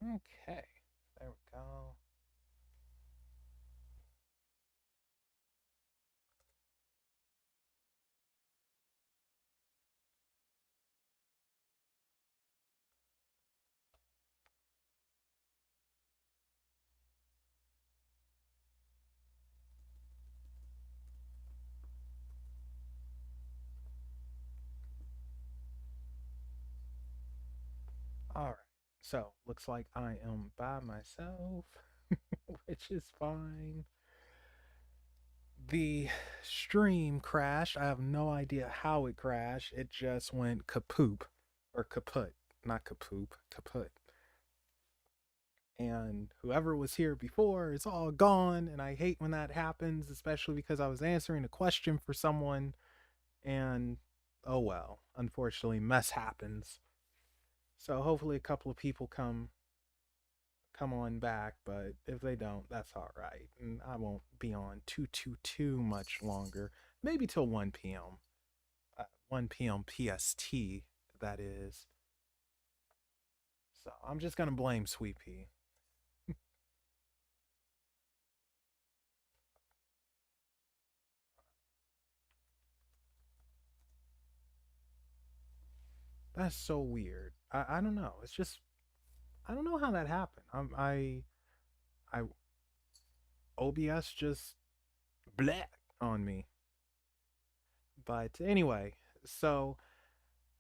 Okay, there we go. All right. So, looks like I am by myself, which is fine. The stream crashed. I have no idea how it crashed. It just went kapoop or kaput, not kapoop, kaput. And whoever was here before is all gone. And I hate when that happens, especially because I was answering a question for someone. And oh well, unfortunately, mess happens. So hopefully, a couple of people come on back, but if they don't, that's all right. And I won't be on too much longer. Maybe till 1 p.m. 1 p.m. PST, that is. So I'm just gonna blame Sweet Pea. That's so weird. I don't know. It's just I don't know how that happened. I OBS just black on me. But anyway, so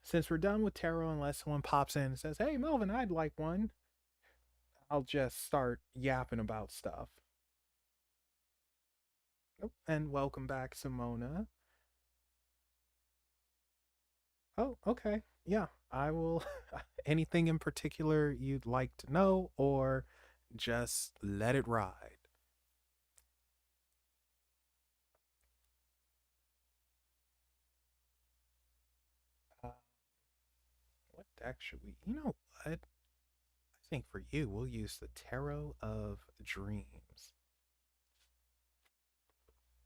since we're done with tarot, unless someone pops in and says, "Hey, Melvin, I'd like one," I'll just start yapping about stuff. Oh, and welcome back, Simona. Oh, okay. Yeah, I will. Anything in particular you'd like to know, or just let it ride? Uh, what deck should we? You know what? I think for you, we'll use the Tarot of Dreams.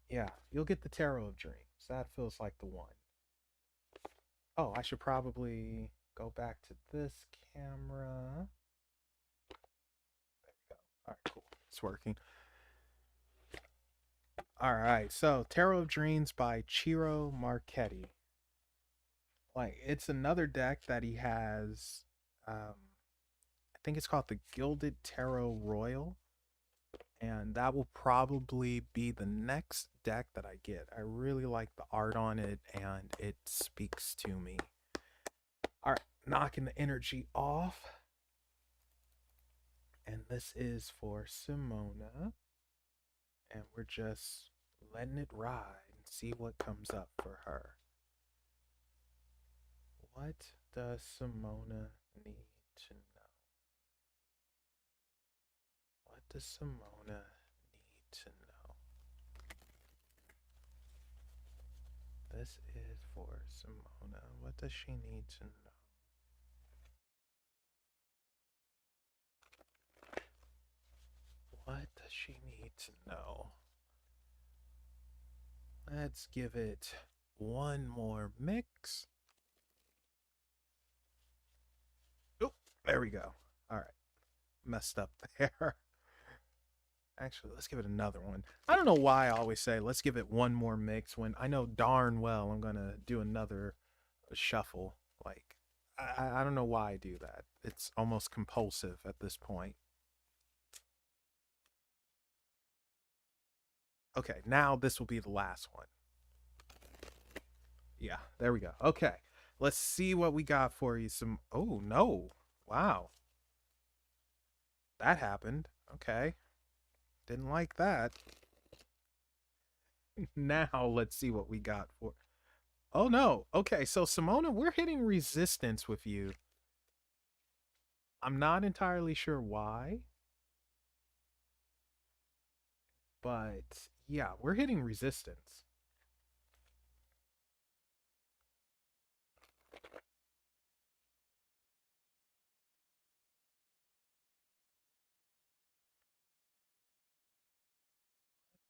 Yeah, you'll get the Tarot of Dreams. That feels like the one. Oh, I should probably go back to this camera. There we go. All right, cool. It's working. All right, so Tarot of Dreams by Ciro Marchetti. Like, it's another deck that he has. I think it's called the Gilded Tarot Royal, and that will probably be the next deck that I get. I really like the art on it, and it speaks to me. All right, knocking the energy off. And this is for Simona. And we're just letting it ride and see what comes up for her. What does Simona need to know? What does Simona need to know? This is for Simona. What does she need to know? What does she need to know? Let's give it one more mix. Oh, there we go. All right. Messed up there. Actually, let's give it another one. I don't know why I always say let's give it one more mix when I know darn well I'm gonna do another shuffle. Like I don't know why I do that. It's almost compulsive at this point. Okay, now this will be the last one. Yeah, there we go. Okay, let's see what we got for you. Some. Oh no! Wow, that happened. Okay, didn't like that. Now let's see what we got for. Oh no. Okay, so Simona, we're hitting resistance with you. I'm not entirely sure why, but yeah, we're hitting resistance.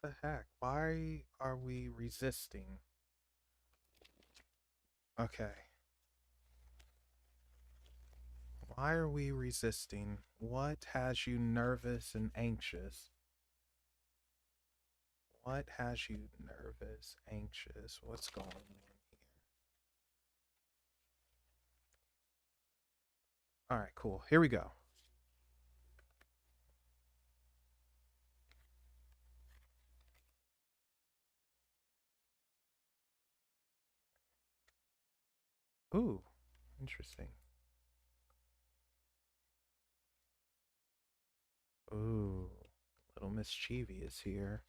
What the heck? Why are we resisting? Okay. Why are we resisting? What has you nervous and anxious? What has you nervous, anxious? What's going on here? All right, cool. Here we go. Ooh, interesting. Ooh, little mischievous here.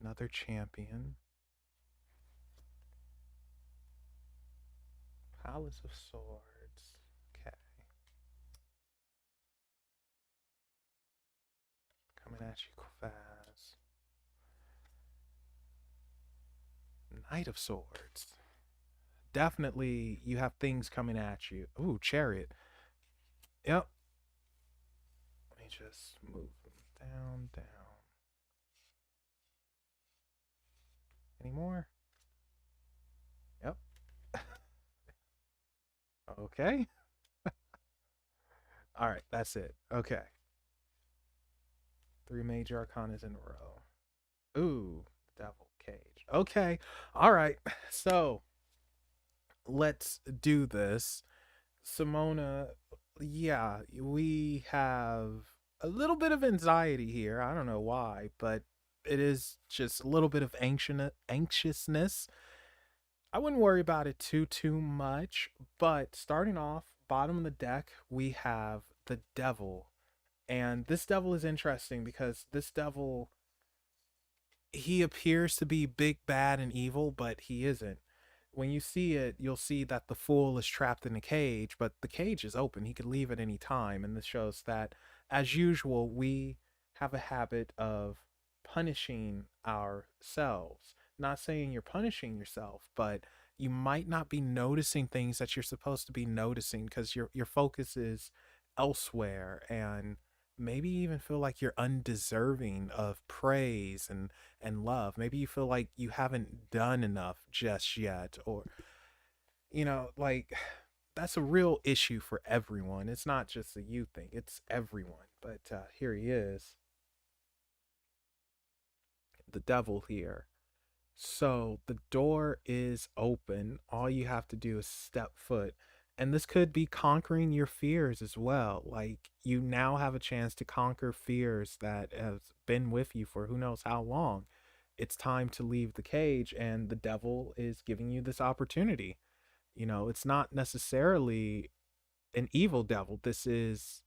Another champion. Palace of Swords. Okay, coming at you fast. Knight of Swords. Definitely, you have things coming at you. Ooh, Chariot. Yep. Let me just move them down, down. Any more? Yep. Okay. All right, that's it. Okay. Three major arcanas in a row. Ooh, Devil Cage. Okay. All right. So let's do this. Simona, yeah, we have a little bit of anxiety here. I don't know why, but it is just a little bit of anxiousness. I wouldn't worry about it too much, but starting off bottom of the deck, we have the devil. And this devil is interesting because this devil, he appears to be big, bad, and evil, but he isn't. When you see it, you'll see that the fool is trapped in a cage, but the cage is open. He could leave at any time. And this shows that, as usual, we have a habit of punishing ourselves. Not saying you're punishing yourself, but you might not be noticing things that you're supposed to be noticing because your focus is elsewhere, and maybe even feel like you're undeserving of praise and love. Maybe you feel like you haven't done enough just yet, or like that's a real issue for everyone. It's not just a you thing, it's everyone. But here he is, the devil here. So the door is open. All you have to do is step foot. And this could be conquering your fears as well. Like, you now have a chance to conquer fears that have been with you for who knows how long. It's time to leave the cage, and the devil is giving you this opportunity. It's not necessarily an evil devil. This is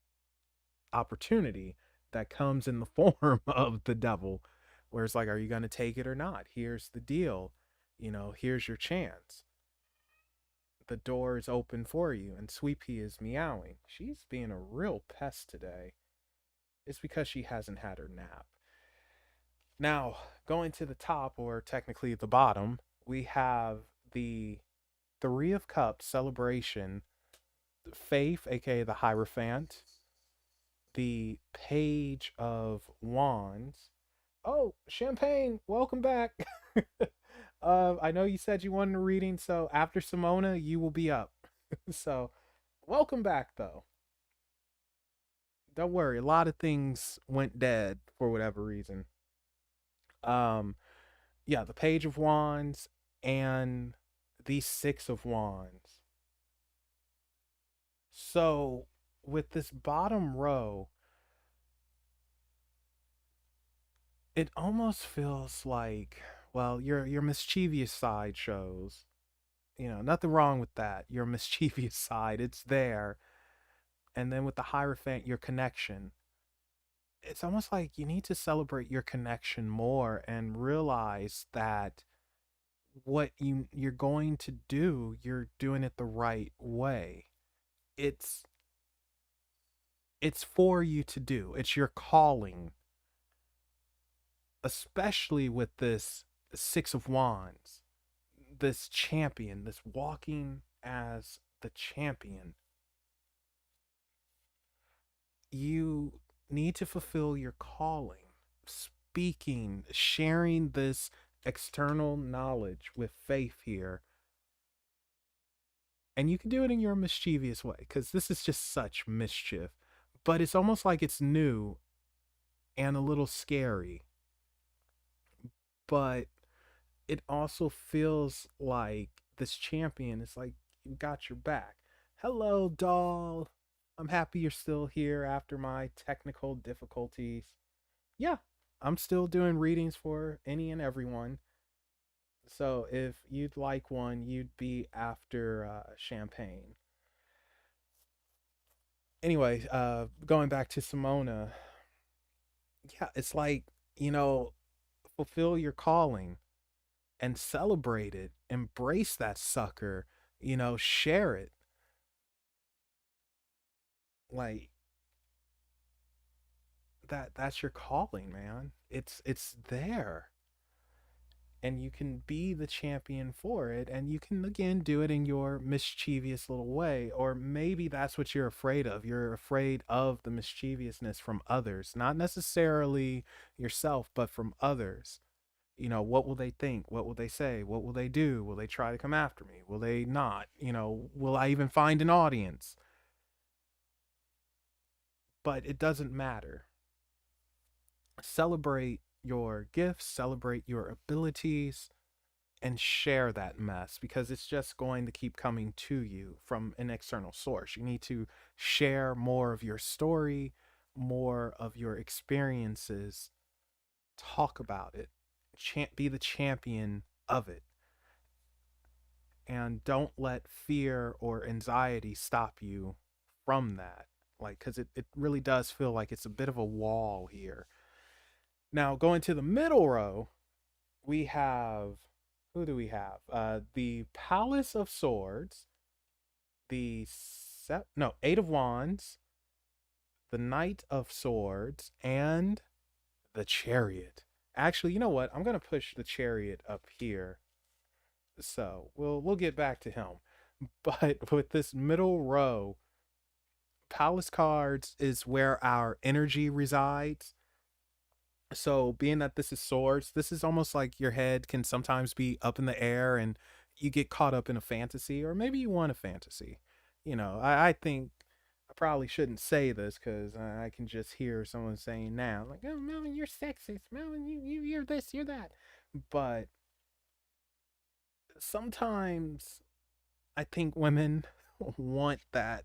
opportunity that comes in the form of the devil, where it's like, are you going to take it or not? Here's the deal. Here's your chance. The door is open for you, and Sweet Pea is meowing. She's being a real pest today. It's because she hasn't had her nap. Now, going to the top, or technically the bottom, we have the Three of Cups celebration, Faith, aka the Hierophant, the Page of Wands. Oh, Champagne, welcome back. I know you said you wanted a reading, so after Simona, you will be up. So, welcome back, though. Don't worry, a lot of things went dead for whatever reason. Um, yeah, the Page of Wands and the Six of Wands. So, with this bottom row, it almost feels like, well, your mischievous side shows. Nothing wrong with that. Your mischievous side, it's there. And then with the Hierophant, your connection. It's almost like you need to celebrate your connection more and realize that what you're going to do, you're doing it the right way. It's it's for you to do. It's your calling, especially with this Six of Wands, this champion, this walking as the champion. You need to fulfill your calling, speaking, sharing this external knowledge with faith here. And you can do it in your mischievous way because this is just such mischief. But it's almost like it's new and a little scary. But it also feels like this champion is like, you got your back. Hello, doll. I'm happy you're still here after my technical difficulties. Yeah, I'm still doing readings for any and everyone. So if you'd like one, you'd be after champagne. Anyway, going back to Simona, yeah, it's like, you know, fulfill your calling and celebrate it. Embrace that sucker, share it. Like that's your calling, man. It's there. And you can be the champion for it, and you can again do it in your mischievous little way. Or maybe that's what you're afraid of. You're afraid of the mischievousness from others, not necessarily yourself, but from others. What will they think? What will they say? What will they do? Will they try to come after me? Will they not? Will I even find an audience? But it doesn't matter. Celebrate your gifts, celebrate your abilities, and share that mess, because it's just going to keep coming to you from an external source. You need to share more of your story, more of your experiences, talk about it, be the champion of it. And don't let fear or anxiety stop you from that. Like, because it really does feel like it's a bit of a wall here. Now, going to the middle row, we have, who do we have? The Palace of Swords, the no, Eight of Wands, the Knight of Swords, and the Chariot. Actually, you know what? I'm gonna push the Chariot up here, so we'll get back to him. But with this middle row, Palace cards is where our energy resides. So being that this is swords, this is almost like your head can sometimes be up in the air and you get caught up in a fantasy, or maybe you want a fantasy. I think I probably shouldn't say this because I can just hear someone saying now, like, oh, Melvin, you're sexist. Melvin, you're this, you're that. But sometimes I think women want that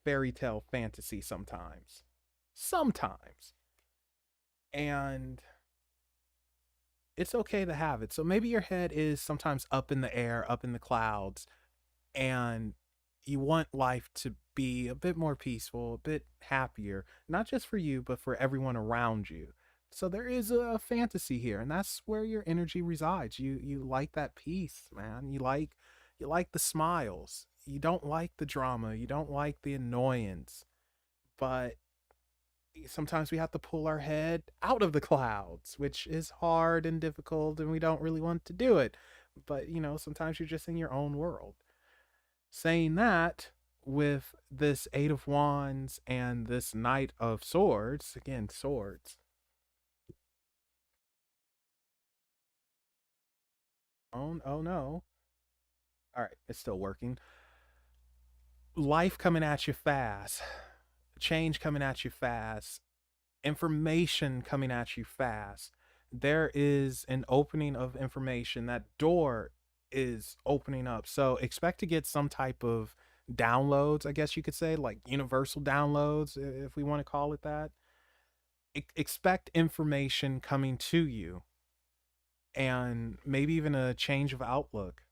fairy tale fantasy sometimes. Sometimes. And it's okay to have it. So maybe your head is sometimes up in the air, up in the clouds, and you want life to be a bit more peaceful, a bit happier, not just for you, but for everyone around you. So there is a fantasy here, and that's where your energy resides. You like that peace, man. You like the smiles. You don't like the drama. You don't like the annoyance. But sometimes we have to pull our head out of the clouds, which is hard and difficult, and we don't really want to do it. But, sometimes you're just in your own world. Saying that, with this Eight of Wands and this Knight of Swords, again, swords. Oh no. All right, it's still working. Life coming at you fast, change coming at you fast, information coming at you fast. There is an opening of information. That door is opening up. So expect to get some type of downloads, I guess you could say, like universal downloads, if we want to call it that. Expect information coming to you, and maybe even a change of outlook,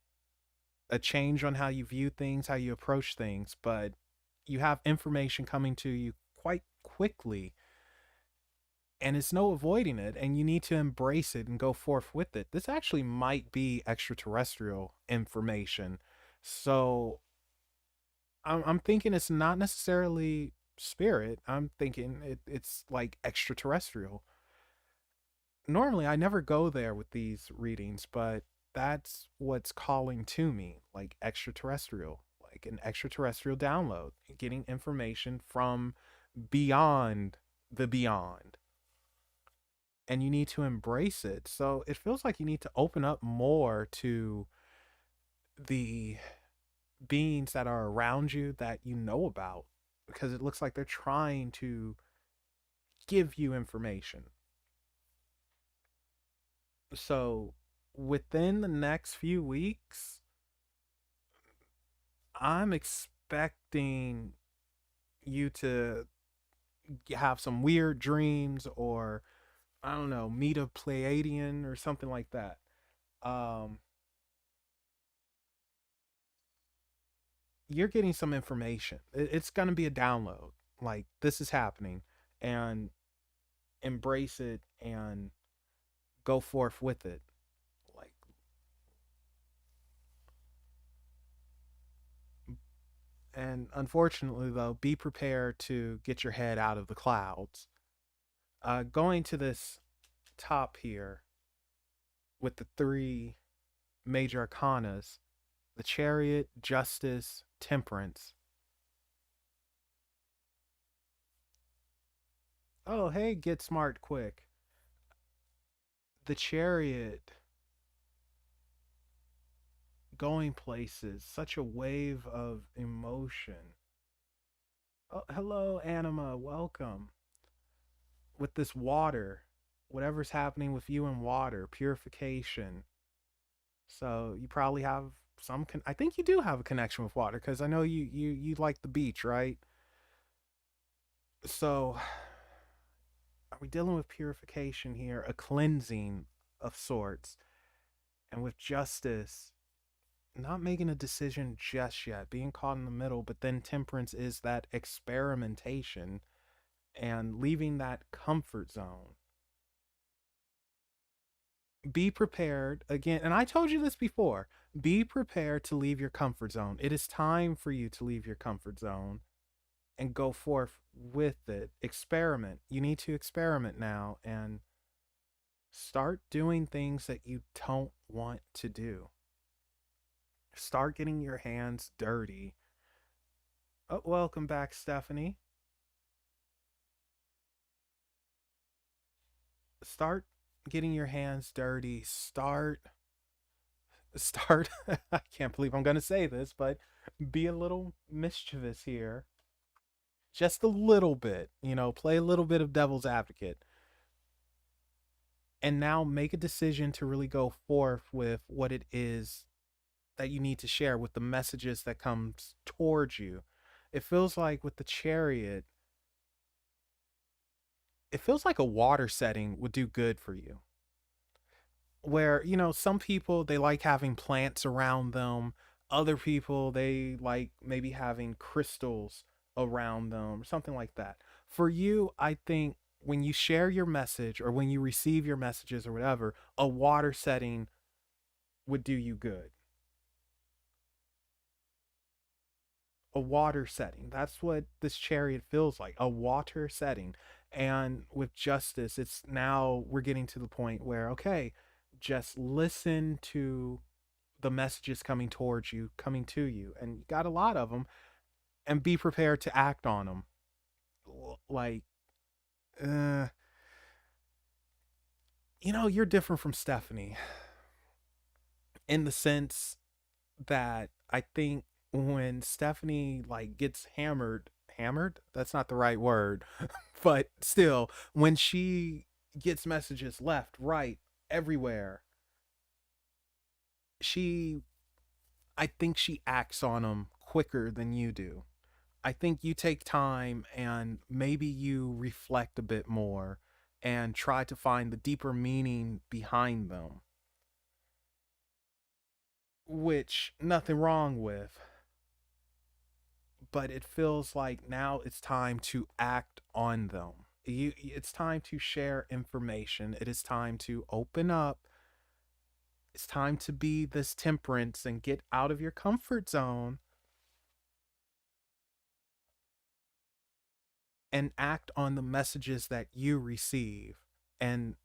a change on how you view things, how you approach things. But you have information coming to you quite quickly, and it's no avoiding it, and you need to embrace it and go forth with it. This actually might be extraterrestrial information. So I'm thinking it's not necessarily spirit. I'm thinking it's like extraterrestrial. Normally I never go there with these readings, but that's what's calling to me, like extraterrestrial, like an extraterrestrial download, getting information from beyond the beyond. And you need to embrace it. So it feels like you need to open up more to the beings that are around you that you know about, because it looks like they're trying to give you information. So within the next few weeks, I'm expecting you to have some weird dreams, or I don't know, meet a Pleiadian or something like that. Um, you're getting some information. It's going to be a download. Like, this is happening, and embrace it and go forth with it. Like, and unfortunately, though, be prepared to get your head out of the clouds. Going to this top here with the three major arcanas: the Chariot, Justice, Temperance. Oh, hey, get smart quick. The Chariot, going places, such a wave of emotion. Oh, hello, Anima, welcome. With this water, whatever's happening with you and water, purification. So you probably have I think you do have a connection with water, because I know you like the beach, right? So are we dealing with purification here, a cleansing of sorts? And with justice, not making a decision just yet, being caught in the middle, but then temperance is that experimentation and leaving that comfort zone. Be prepared again, and I told you this before, be prepared to leave your comfort zone. It is time for you to leave your comfort zone and go forth with it. Experiment. You need to experiment now and start doing things that you don't want to do. Start getting your hands dirty. Oh, welcome back, Stephanie. Start getting your hands dirty. Start I can't believe I'm going to say this, but be a little mischievous here. Just a little bit, play a little bit of devil's advocate. And now make a decision to really go forth with what it is that you need to share, with the messages that comes towards you. It feels like with the Chariot, it feels like a water setting would do good for you, where some people, they like having plants around them. Other people, they like maybe having crystals around them or something like that. For you, I think when you share your message or when you receive your messages or whatever, a water setting would do you good. A water setting, that's what this Chariot feels like, a water setting. And with justice, it's now we're getting to the point where, okay, just listen to the messages coming towards you, coming to you, and you got a lot of them, and be prepared to act on them. Like, uh, you're different from Stephanie in the sense that I think when Stephanie like gets hammered, that's not the right word, but still, when she gets messages left, right, everywhere, she I think she acts on them quicker than you do. I think you take time and maybe you reflect a bit more and try to find the deeper meaning behind them, which nothing wrong with. But it feels like now it's time to act on them. It's time to share information. It is time to open up. It's time to be this temperance and get out of your comfort zone and act on the messages that you receive. And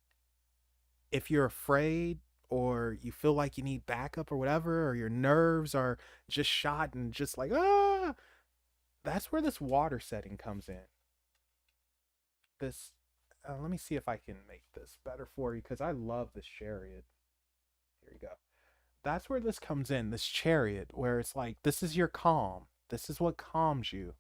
if you're afraid or you feel like you need backup or whatever, or your nerves are just shot and just like, that's where this water setting comes in. This, let me see if I can make this better for you, because I love this Chariot. Here you go. that's where this comes in, this chariot, where it's like, this is your calm. This is what calms you.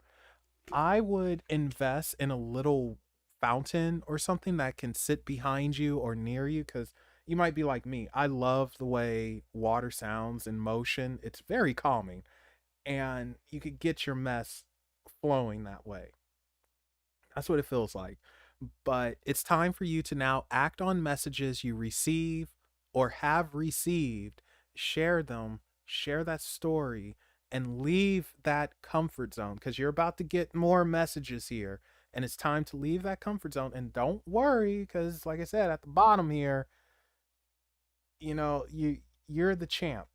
I would invest in a little fountain or something that can sit behind you or near you, because you might be like me. I love the way water sounds in motion. It's very calming, and you could get your mess flowing that way. That's what it feels like. But it's time for you to now act on messages you receive or have received. Share them, share that story, and leave that comfort zone, because you're about to get more messages here. And it's time to leave that comfort zone. And don't worry, because like I said, at the bottom here, you're the champ.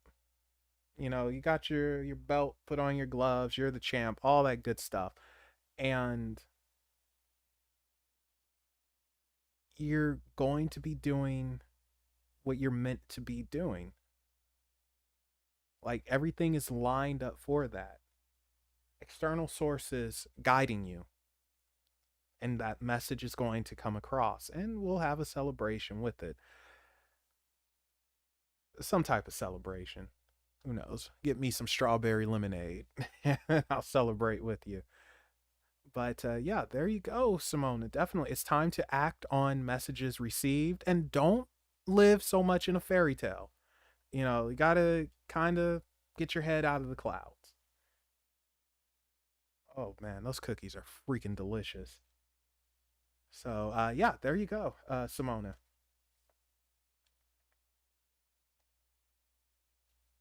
You got your belt, put on your gloves, you're the champ, all that good stuff. And you're going to be doing what you're meant to be doing. Like, everything is lined up for that. External sources guiding you, and that message is going to come across, and we'll have a celebration with it. Some type of celebration. Who knows? Get me some strawberry lemonade. I'll celebrate with you. But yeah, there you go, Simona. Definitely. It's time to act on messages received, and don't live so much in a fairy tale. You got to kind of get your head out of the clouds. Oh man, those cookies are freaking delicious. So, yeah, there you go, Simona.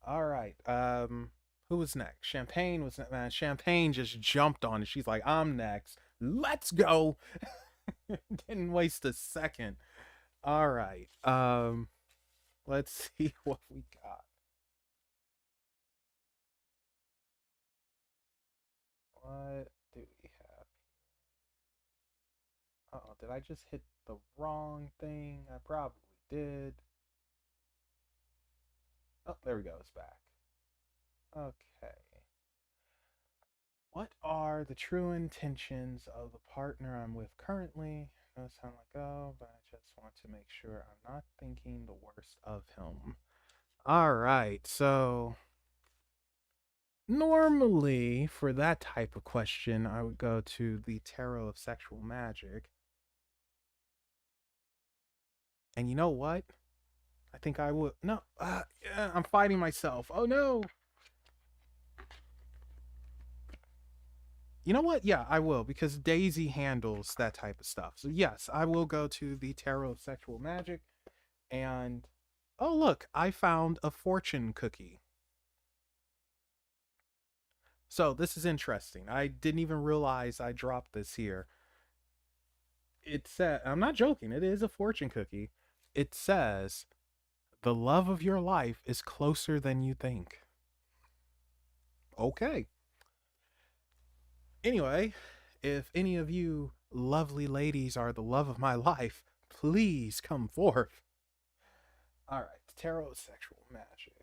All right. Who was next? Champagne was next. Man, Champagne just jumped on it. She's like, I'm next. Let's go. Didn't waste a second. All right. Let's see what we got. What do we have? Oh, did I just hit the wrong thing? I probably did. Oh, there we go. It's back. Okay. What are the true intentions of the partner I'm with currently? No sound like oh, but I just want to make sure I'm not thinking the worst of him. All right. So normally for that type of question, I would go to the Tarot of Sexual Magic. And you know what? I think I would. No, yeah, I'm fighting myself. Oh no. You know what? Yeah, I will, because Daisy handles that type of stuff. So yes, I will go to the Tarot of Sexual Magic. And oh look, I found a fortune cookie. So this is interesting. I didn't even realize I dropped this here. It said, I'm not joking, it is a fortune cookie. It says, the love of your life is closer than you think. Okay. Anyway, if any of you lovely ladies are the love of my life, please come forth. All right, Tarot Sexual Magic.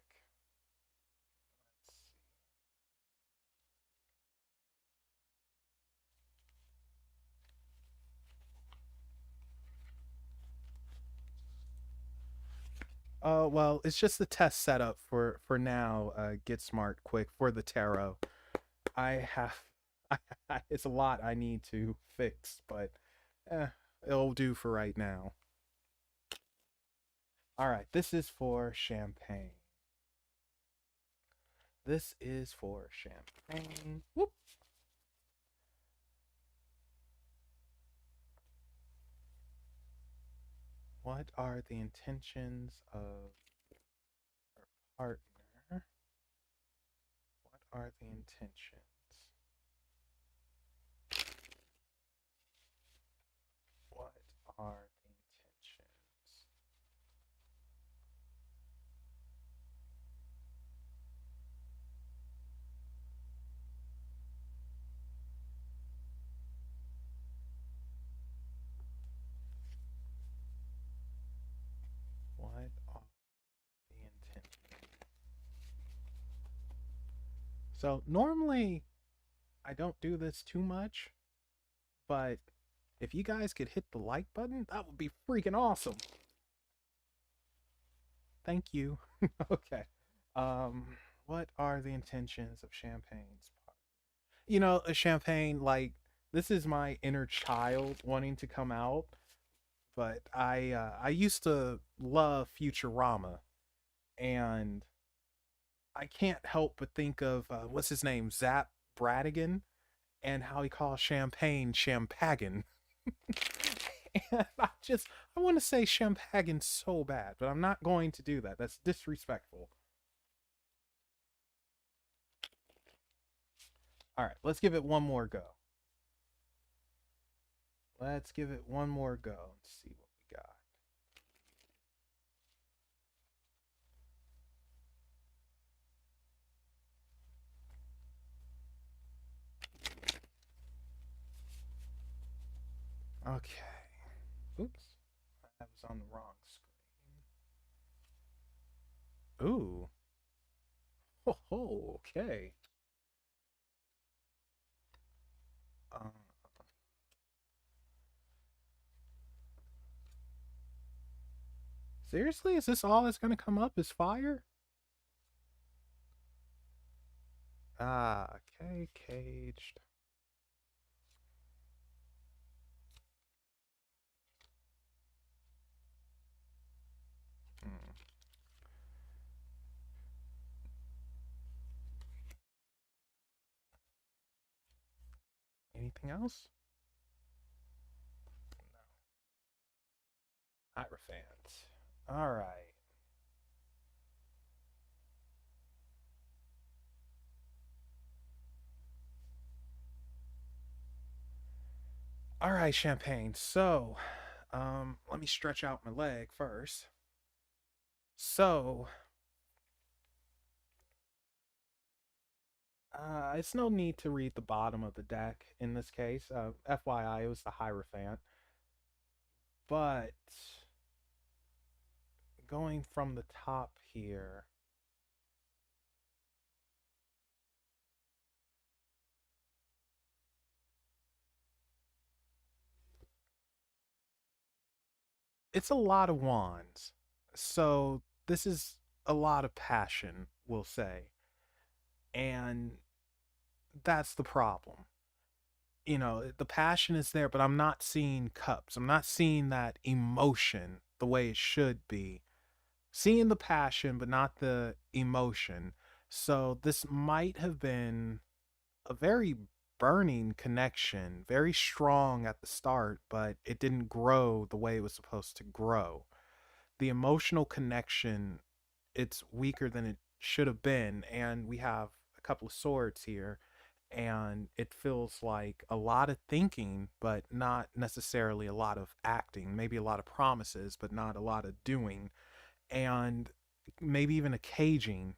Well, it's just the test setup for now. Get smart quick for the tarot. I have, it's a lot I need to fix, but it'll do for right now. All right, this is for champagne. This is for champagne. Whoop. What are the intentions of our partner? What are the intentions? What are the intentions? What are the intentions? So normally I don't do this too much, but if you guys could hit the like button, that would be freaking awesome. Thank you. Okay. Um, what are the intentions of champagne's part? You know, a champagne, like, this is my inner child wanting to come out, but I used to love Futurama, and I can't help but think of what's his name, Zap Bradigan, and how he calls champagne champagne. And I want to say champagne so bad, but I'm not going to do that. That's disrespectful. All right, let's give it one more go. Let's give it one more go and see what we got. Okay. Oops. I was on the wrong screen. Ooh. Oh, okay. Uh, Seriously? Is this all that's going to come up is fire? Ah, okay, caged. Hmm. Anything else? Hierophant. All right. All right, Champagne. So, let me stretch out my leg first. So, it's no need to read the bottom of the deck in this case. FYI, it was the Hierophant. But going from the top here, it's a lot of wands. So, this is a lot of passion, we'll say. And that's the problem. You know, the passion is there, but I'm not seeing cups. I'm not seeing that emotion the way it should be. Seeing the passion, but not the emotion. So this might have been a very burning connection, very strong at the start, but it didn't grow the way it was supposed to grow. The emotional connection, it's weaker than it should have been. And we have a couple of swords here, and it feels like a lot of thinking, but not necessarily a lot of acting. Maybe a lot of promises, but not a lot of doing. And maybe even a caging.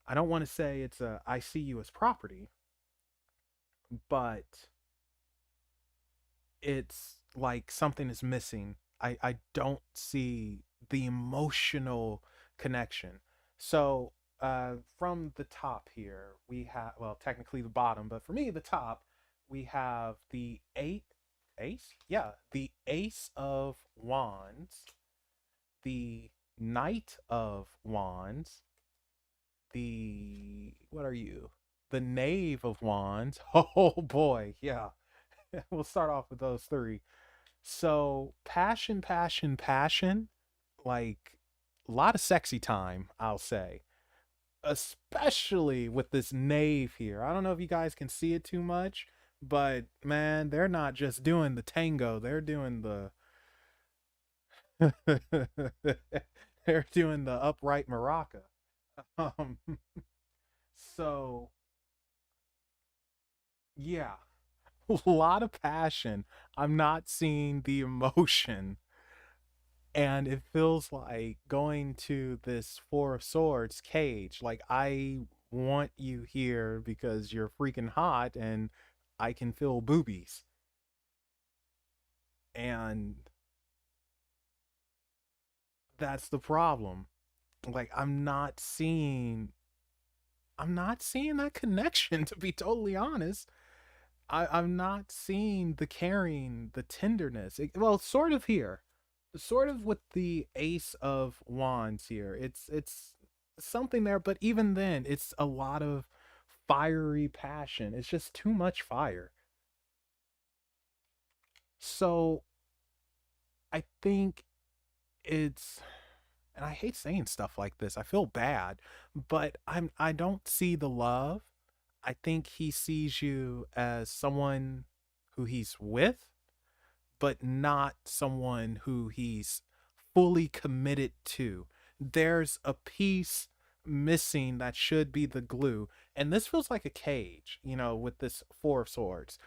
I don't want to say it's a I see you as property, but it's like something is missing. I don't see the emotional connection. So from the top here, we have, well, technically the bottom, but for me, the top, we have the ace? Yeah, the ace of wands, the knight of wands, what are you? The knave of wands. Oh boy, yeah. We'll start off with those three. So passion, passion, passion, like a lot of sexy time, I'll say. Especially with this knave here. I don't know if you guys can see it too much, but man, they're not just doing the tango, they're doing the they're doing the upright maraca. Um, so yeah, a lot of passion. I'm not seeing the emotion, and it feels like going to this Four of Swords cage. Like, I want you here because you're freaking hot and I can feel boobies. And that's the problem. Like, I'm not seeing that connection, to be totally honest. I'm not seeing the caring, the tenderness. Well, sort of here, sort of with the Ace of Wands here. It's something there, but even then, it's a lot of fiery passion. It's just too much fire. So I think it's, and I hate saying stuff like this. I feel bad, but I don't see the love. I think he sees you as someone who he's with, but not someone who he's fully committed to. There's a piece missing that should be the glue. And this feels like a cage, with this Four of Swords.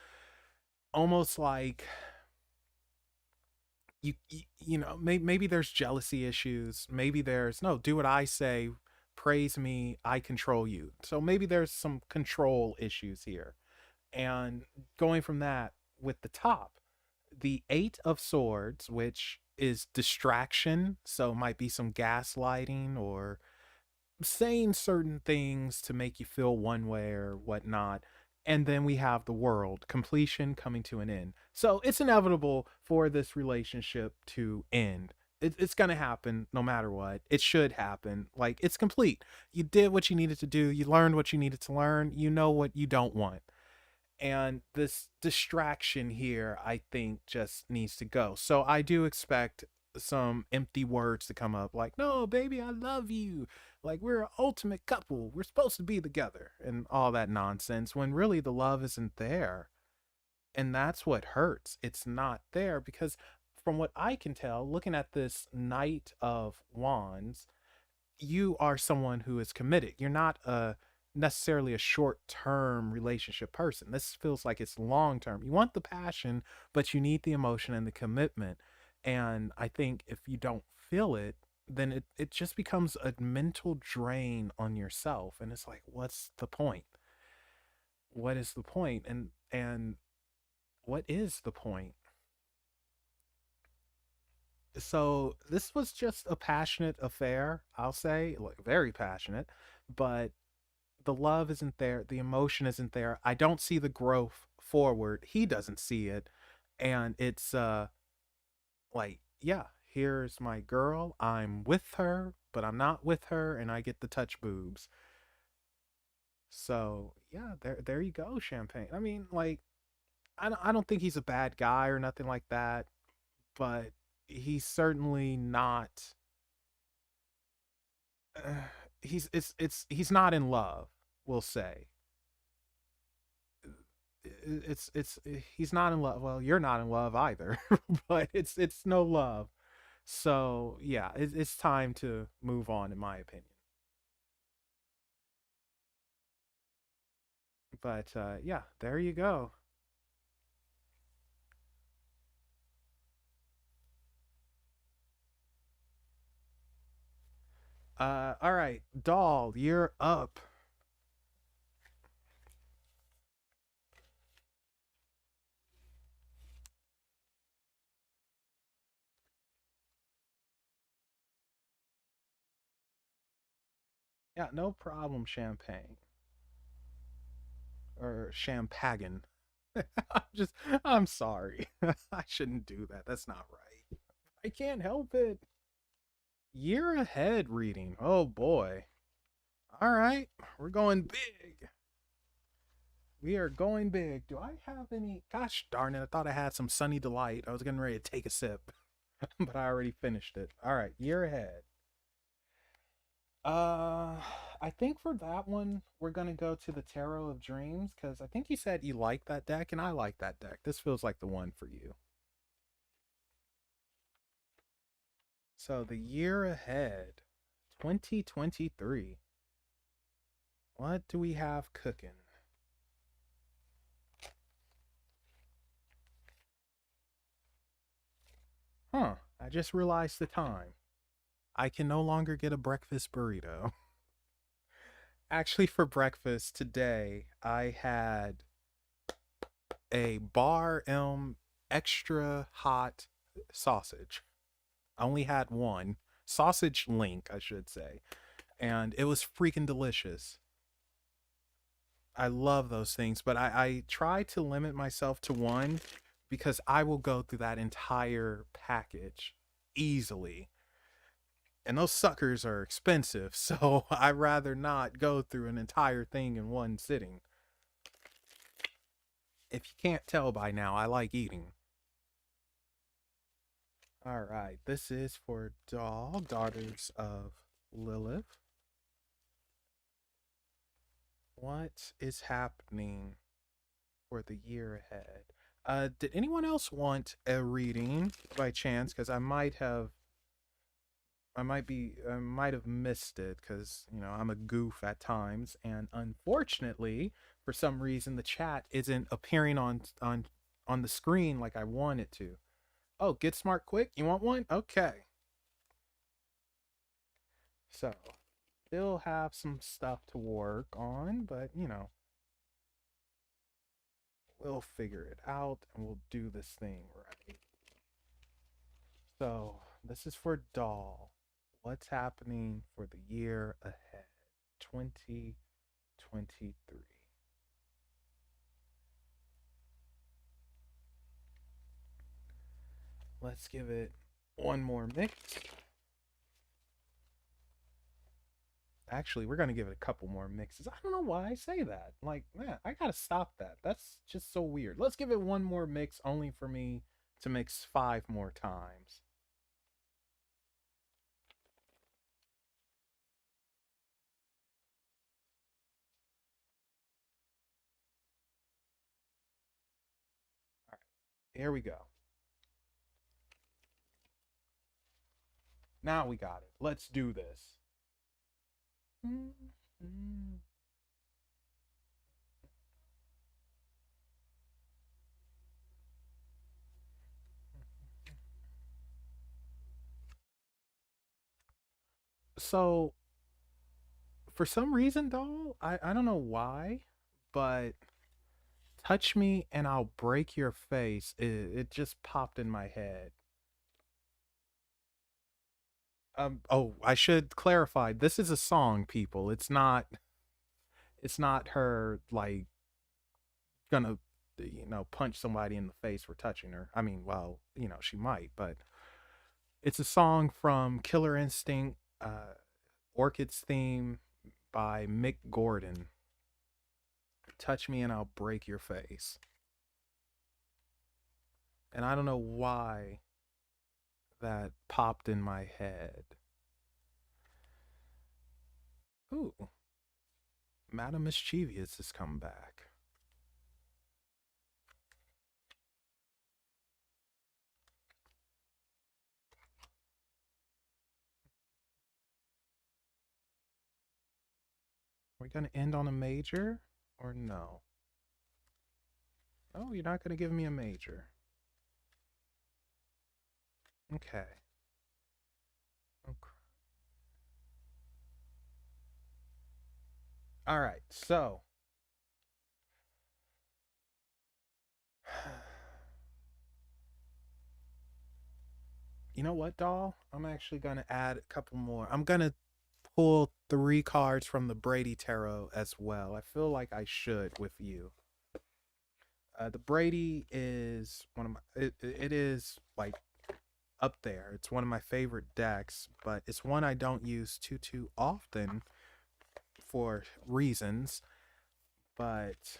Almost like maybe there's jealousy issues. Maybe there's, no, do what I say, praise me, I control you. So maybe there's some control issues here. And going from that, with the top, the Eight of Swords, which is distraction, so might be some gaslighting or saying certain things to make you feel one way or whatnot. And then we have the World, completion, coming to an end. So it's inevitable for this relationship to end. It's going to happen no matter what. It should happen. Like, it's complete. You did what you needed to do. You learned what you needed to learn. You know what you don't want. And this distraction here, I think, just needs to go. So I do expect some empty words to come up, like, no, baby, I love you, like, we're an ultimate couple, we're supposed to be together, and all that nonsense, when really the love isn't there. And that's what hurts. It's not there because, from what I can tell, looking at this Knight of Wands, you are someone who is committed. You're not a necessarily a short-term relationship person. This feels like it's long-term. You want the passion, but you need the emotion and the commitment. And I think if you don't feel it, then it just becomes a mental drain on yourself. And it's like, what's the point? What is the point? And what is the point? So this was just a passionate affair, I'll say, like, very passionate, but the love isn't there, the emotion isn't there. I don't see the growth forward. He doesn't see it. And it's like, yeah, here's my girl. I'm with her, but I'm not with her, and I get the touch boobs. So, yeah, there you go, Champagne. I mean, like, I don't think he's a bad guy or nothing like that, but he's certainly not uh, he's not in love, we'll say. It's he's not in love. Well, you're not in love either, but it's no love. So yeah, it's time to move on, in my opinion. But yeah, there you go. All right, doll, you're up. Yeah, no problem, champagne or champagne. I'm sorry. I shouldn't do that. That's not right. I can't help it. Year ahead reading. Oh boy. All right, we're going big. We are going big. Do I have any? Gosh darn it. I thought I had some Sunny Delight. I was getting ready to take a sip, but I already finished it. All right, year ahead. Uh, I think for that one, we're going to go to the Tarot of Dreams because I think you said you like that deck, and I like that deck. This feels like the one for you. So, the year ahead, 2023. What do we have cooking? Huh, I just realized the time. I can no longer get a breakfast burrito. Actually, for breakfast today, I had a Bar M extra hot sausage. I only had one sausage link, I should say, and it was freaking delicious. I love those things, but I try to limit myself to one because I will go through that entire package easily. And those suckers are expensive, so I'd rather not go through an entire thing in one sitting. If you can't tell by now, I like eating. All right, this is for Doll, Daughters of Lilith. What is happening for the year ahead? Did anyone else want a reading by chance? Because I might have missed it because I'm a goof at times, and unfortunately, for some reason, the chat isn't appearing on the screen like I want it to. Oh, get smart quick. You want one? Okay. So, still have some stuff to work on, but we'll figure it out and we'll do this thing right. So, this is for Doll. What's happening for the year ahead? 2023. Let's give it one more mix. Actually, we're going to give it a couple more mixes. I don't know why I say that. Like, man, I got to stop that. That's just so weird. Let's give it one more mix, only for me to mix 5 more times. All right, here we go. Now we got it. Let's do this. So, for some reason, doll, I don't know why, but touch me and I'll break your face. It just popped in my head. Oh, I should clarify. This is a song, people. It's not her like gonna punch somebody in the face for touching her. I mean, well, she might, but it's a song from Killer Instinct, Orchid's theme by Mick Gordon. Touch me and I'll break your face. And I don't know why that popped in my head. Ooh, Madame Mischievous has come back. Are we gonna end on a major or no? Oh, you're not gonna give me a major. Okay. Okay. All right. So, you know what, doll? I'm actually gonna add a couple more. I'm gonna pull 3 cards from the Brady Tarot as well. I feel like I should with you. The Brady is one of my. It is like up there. It's one of my favorite decks, but it's one I don't use too often for reasons. But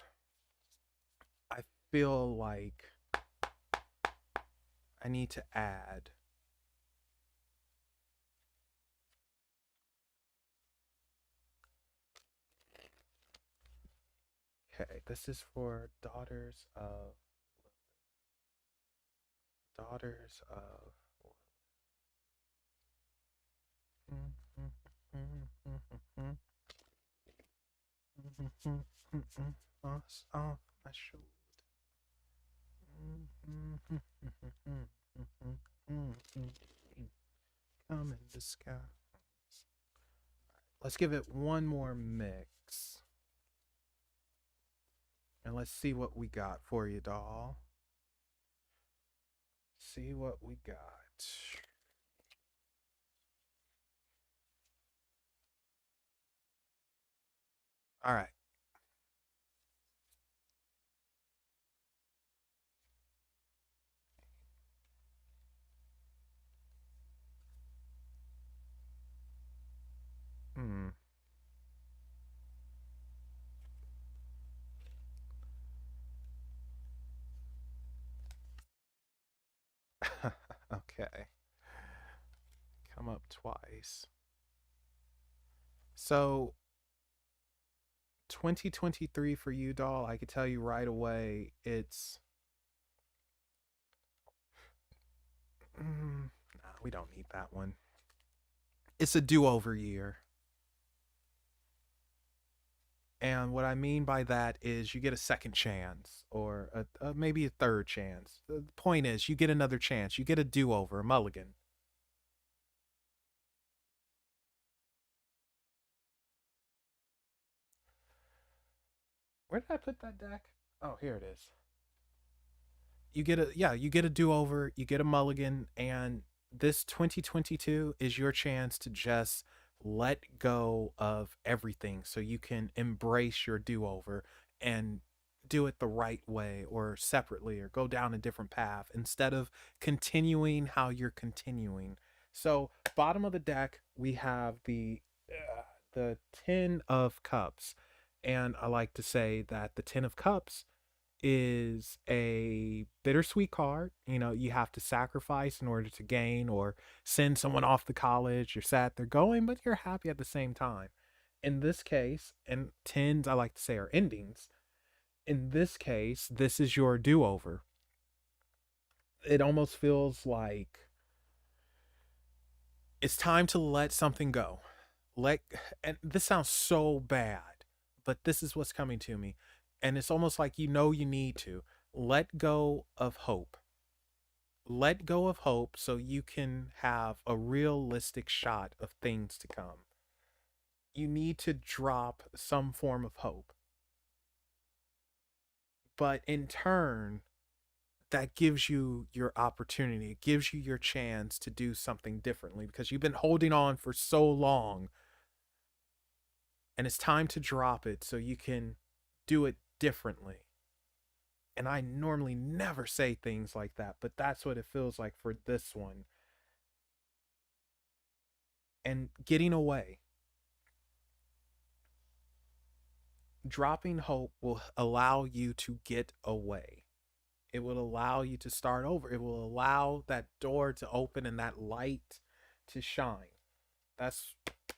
I feel like I need to add. Okay, this is for Daughters of us off my shoulder. Come in disguise. Let's give it one more mix. And let's see what we got for you, doll. See what we got. All right. Hmm. Okay. Come up twice. So 2023 for you, doll, I could tell you right away, it's nah, we don't need that one. It's a do-over year. And what I mean by that is you get a second chance or maybe a third chance. The point is, you get another chance. You get a do over, a mulligan. Where did I put that deck? Oh, here it is. You get a do over, you get a mulligan, and this 2022 is your chance to just let go of everything so you can embrace your do over and do it the right way or separately or go down a different path instead of continuing how you're continuing. So, bottom of the deck, we have the 10 of cups. And I like to say that the 10 of cups is a bittersweet card. You know, you have to sacrifice in order to gain or send someone off to college. You're sad they're going, but you're happy at the same time. In this case, and tens I like to say are endings. In this case, this is your do over. It almost feels like it's time to let something go. Let and this sounds so bad, but this is what's coming to me. And it's almost like you need to let go of hope. Let go of hope so you can have a realistic shot of things to come. You need to drop some form of hope. But in turn, that gives you your opportunity. It gives you your chance to do something differently because you've been holding on for so long, and it's time to drop it so you can do it differently. And I normally never say things like that, but that's what it feels like for this one. And getting away, dropping hope will allow you to get away. It will allow you to start over. It will allow that door to open and that light to shine. That's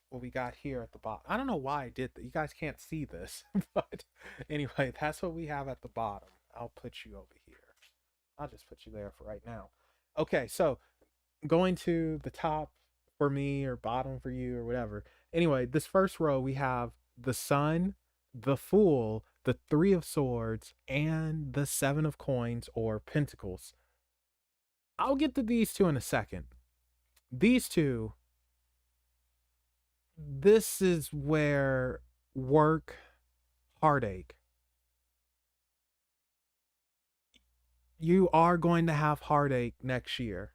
what we got here at the bottom. I don't know why I did that. You guys can't see this, but anyway, that's what we have at the bottom. I'll put you over here. I'll just put you there for right now. Okay, so going to the top for me or bottom for you or whatever. Anyway, this first row we have the sun, the fool, the three of swords, and the seven of coins or pentacles. I'll get to these two in a second. These two, this is where work, heartache. You are going to have heartache next year.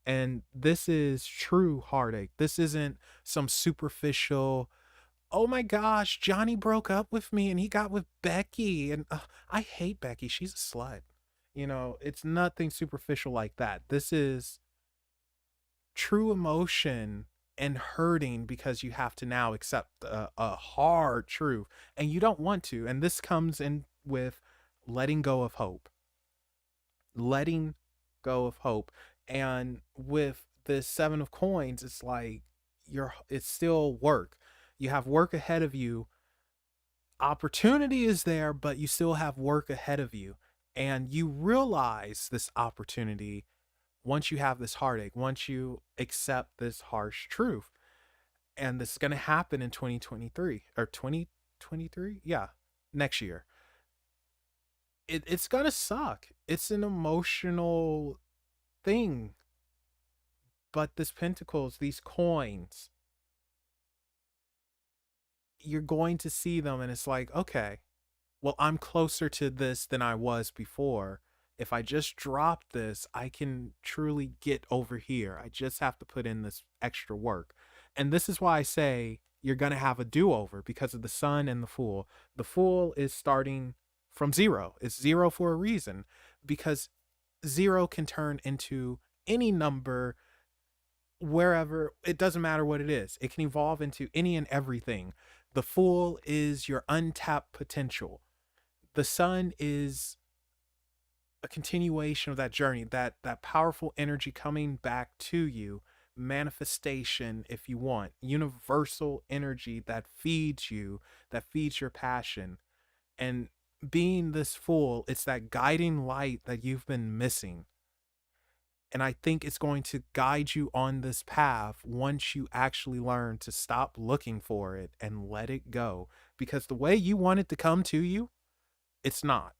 And this is true heartache. This isn't some superficial, oh my gosh, Johnny broke up with me and he got with Becky. And I hate Becky. She's a slut. You know, it's nothing superficial like that. This is true emotion and hurting because you have to now accept a hard truth and you don't want to. And this comes in with letting go of hope. Letting go of hope. And with the seven of coins, it's like it's still work. You have work ahead of you. Opportunity is there, but you still have work ahead of you. And you realize this opportunity once you have this heartache, once you accept this harsh truth. And this is going to happen in 2023 or 2023. Yeah, next year. It's going to suck. It's an emotional thing. But this pentacles, these coins, you're going to see them and it's like, okay, well, I'm closer to this than I was before. If I just drop this, I can truly get over here. I just have to put in this extra work. And this is why I say you're going to have a do over because of the sun and the fool. The fool is starting from zero. It's zero for a reason because zero can turn into any number wherever, it doesn't matter what it is. It can evolve into any and everything. The Fool is your untapped potential. The Sun is a continuation of that journey, that powerful energy coming back to you, manifestation if you want, universal energy that feeds you, that feeds your passion. And being this Fool, it's that guiding light that you've been missing. And I think it's going to guide you on this path once you actually learn to stop looking for it and let it go. Because the way you want it to come to you, it's not.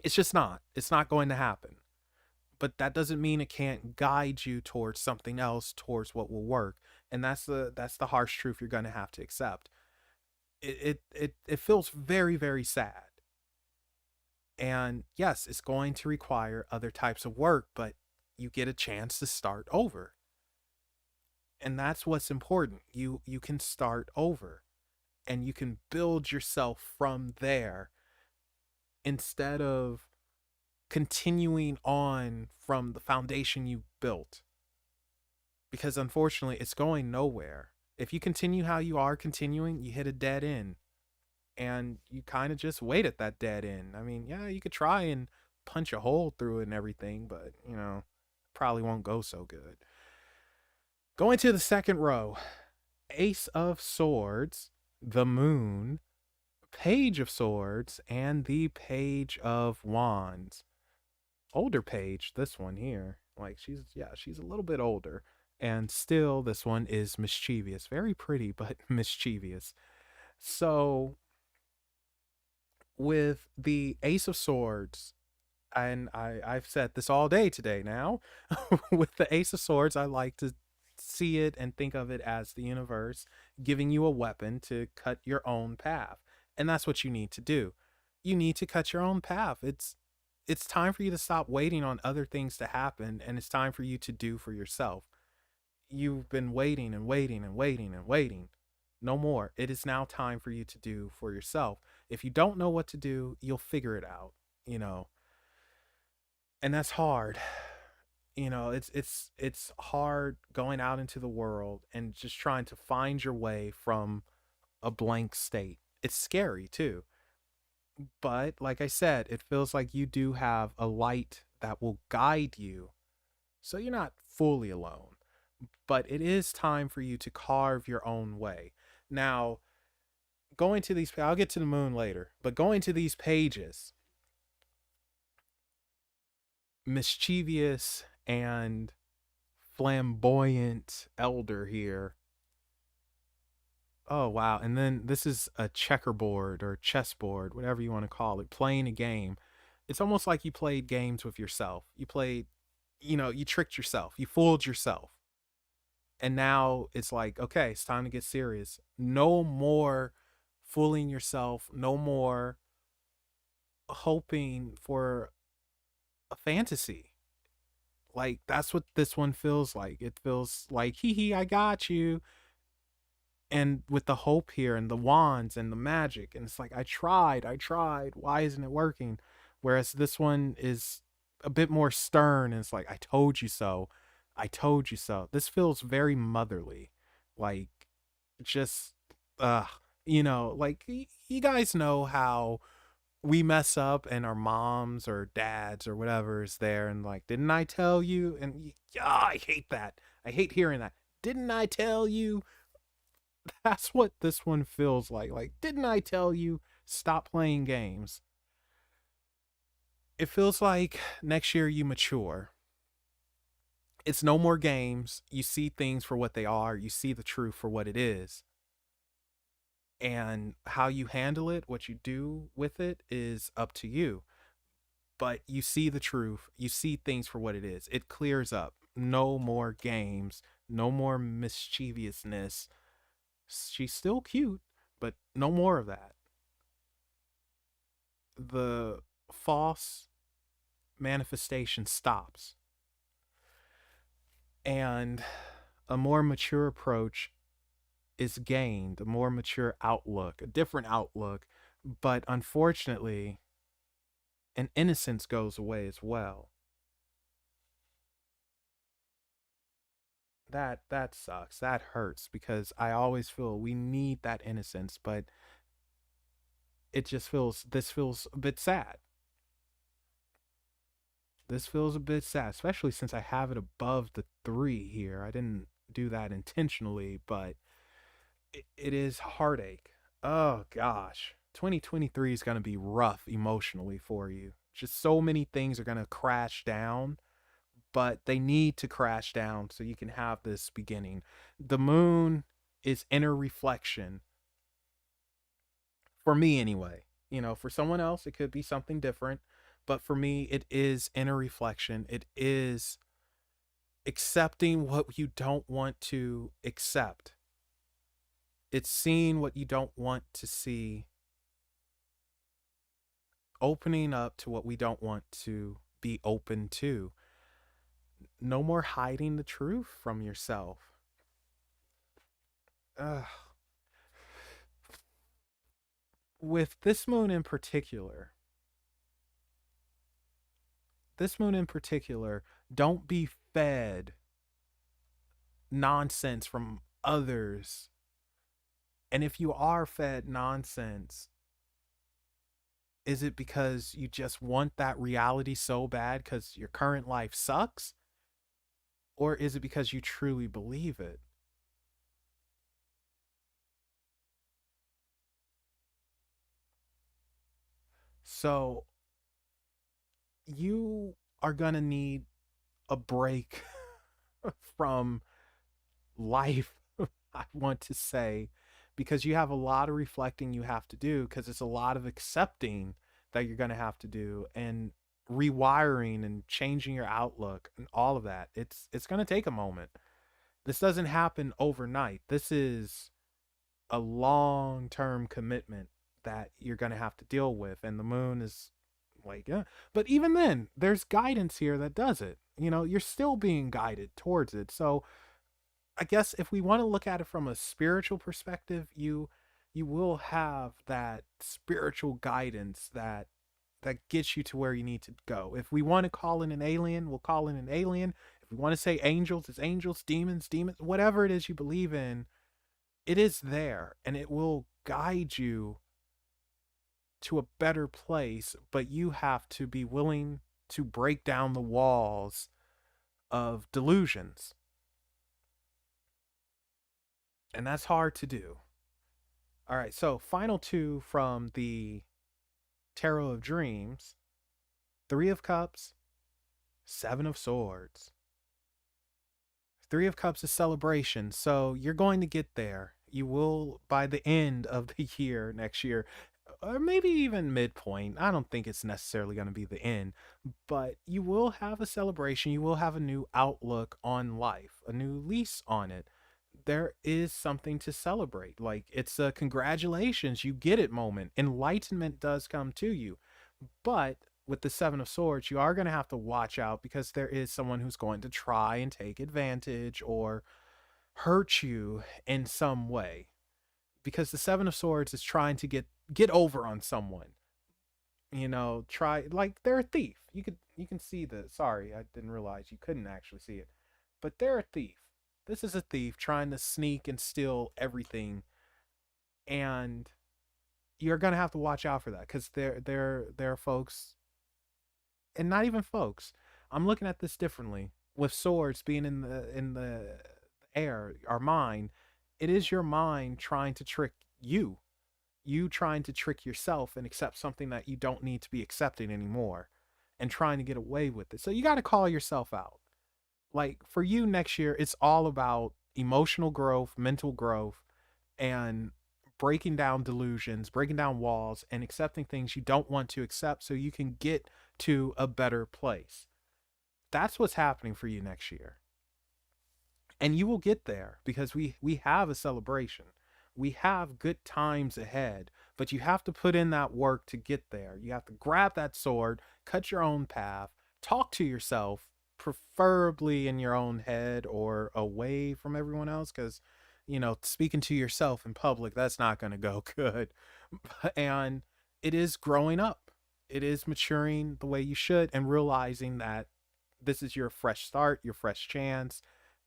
It's just not. It's not going to happen. But that doesn't mean it can't guide you towards something else, towards what will work. And that's the harsh truth you're going to have to accept. It feels very, very sad. And yes, it's going to require other types of work, but you get a chance to start over. And that's what's important. You can start over and you can build yourself from there instead of continuing on from the foundation you built. Because unfortunately, it's going nowhere. If you continue how you are continuing, you hit a dead end and you kind of just wait at that dead end. I mean, yeah, you could try and punch a hole through it and everything, but probably won't go so good. Going to the second row, Ace of Swords, the Moon, Page of Swords, and the Page of Wands. Older page, this one here. Like she's a little bit older. And still this one is mischievous. Very pretty, but mischievous. So with the Ace of Swords, and I've said this all day today now. With the Ace of Swords, I like to see it and think of it as the universe giving you a weapon to cut your own path. And that's what you need to do. You need to cut your own path. It's time for you to stop waiting on other things to happen, and it's time for you to do for yourself. You've been waiting and waiting and waiting and waiting. No more. It is now time for you to do for yourself. If you don't know what to do, you'll figure it out, you know. And that's hard. It's hard going out into the world and just trying to find your way from a blank state. It's scary too. But like I said, it feels like you do have a light that will guide you. So you're not fully alone. But it is time for you to carve your own way. Now, going to these, I'll get to the moon later, but going to these pages, mischievous and flamboyant elder here. Oh, wow. And then this is a checkerboard or chessboard, whatever you want to call it, playing a game. It's almost like you played games with yourself. You played, you tricked yourself, you fooled yourself. And now it's like, okay, it's time to get serious. No more fooling yourself, no more hoping for a fantasy. Like, that's what this one feels like. It feels like, hee hee, I got you. And with the hope here and the wands and the magic, and it's like, I tried, why isn't it working? Whereas this one is a bit more stern, and it's like, I told you so, I told you so. This feels very motherly. Like, just uh like, you guys know how we mess up and our moms or dads or whatever is there and like, didn't I tell you? And yeah, I hate that. I hate hearing that. Didn't I tell you? That's what this one feels like. Like, didn't I tell you? Stop playing games. It feels like next year you mature. It's no more games. You see things for what they are. You see the truth for what it is. And how you handle it, what you do with it, is up to you. But you see the truth. You see things for what it is. It clears up. No more games. No more mischievousness. She's still cute, but no more of that. The false manifestation stops. And a more mature approach is gained, a more mature outlook, a different outlook. But unfortunately, an innocence goes away as well. that sucks. That hurts because I always feel we need that innocence, but it just feels this feels a bit sad. This feels a bit sad, especially since I have it above the 3 here. I didn't do that intentionally, but it is heartache. Oh gosh. 2023 is going to be rough emotionally for you. Just so many things are going to crash down, but they need to crash down so you can have this beginning. The moon is inner reflection for me anyway. You know, for someone else it could be something different, but for me it is inner reflection. It is accepting what you don't want to accept. It's seeing what you don't want to see, opening up to what we don't want to be open to. No more hiding the truth from yourself. Ugh. With this moon in particular, don't be fed nonsense from others. And if you are fed nonsense, is it because you just want that reality so bad because your current life sucks? Or is it because you truly believe it? So you are going to need a break from life, I want to say, because you have a lot of reflecting you have to do, because it's a lot of accepting that you're going to have to do, and rewiring and changing your outlook and all of that. It's going to take a moment. This doesn't happen overnight. This is a long-term commitment that you're going to have to deal with, and the moon is like, yeah. But even then, there's guidance here that does it. You know, you're still being guided towards it. So I guess if we want to look at it from a spiritual perspective, you will have that spiritual guidance that gets you to where you need to go. If we want to call in an alien, we'll call in an alien. If we want to say angels, it's angels, demons, whatever it is you believe in, it is there and it will guide you to a better place, but you have to be willing to break down the walls of delusions. And that's hard to do. All right, so final two from the Tarot of Dreams: Three of Cups, Seven of Swords. Three of Cups is celebration, so you're going to get there. You will by the end of the year, next year, or maybe even midpoint. I don't think it's necessarily going to be the end, but you will have a celebration. You will have a new outlook on life, a new lease on it. There is something to celebrate. Like, it's a congratulations, you get it moment. Enlightenment does come to you. But with the Seven of Swords, you are going to have to watch out because there is someone who's going to try and take advantage or hurt you in some way. Because the Seven of Swords is trying to get over on someone. You know, try, like, they're a thief. You can see the, sorry, I didn't realize you couldn't actually see it. But they're a thief. This is a thief trying to sneak and steal everything, and you're gonna have to watch out for that because there are folks, and not even folks. I'm looking at this differently. With swords being in the air, our mind, it is your mind trying to trick you. You trying to trick yourself and accept something that you don't need to be accepting anymore, and trying to get away with it. So you got to call yourself out. Like, for you next year, it's all about emotional growth, mental growth, and breaking down delusions, breaking down walls, and accepting things you don't want to accept so you can get to a better place. That's what's happening for you next year. And you will get there because we have a celebration. We have good times ahead, but you have to put in that work to get there. You have to grab that sword, cut your own path, talk to yourself, preferably in your own head or away from everyone else, because speaking to yourself in public, that's not going to go good. And it is growing up, it is maturing the way you should, and realizing that this is your fresh start, your fresh chance,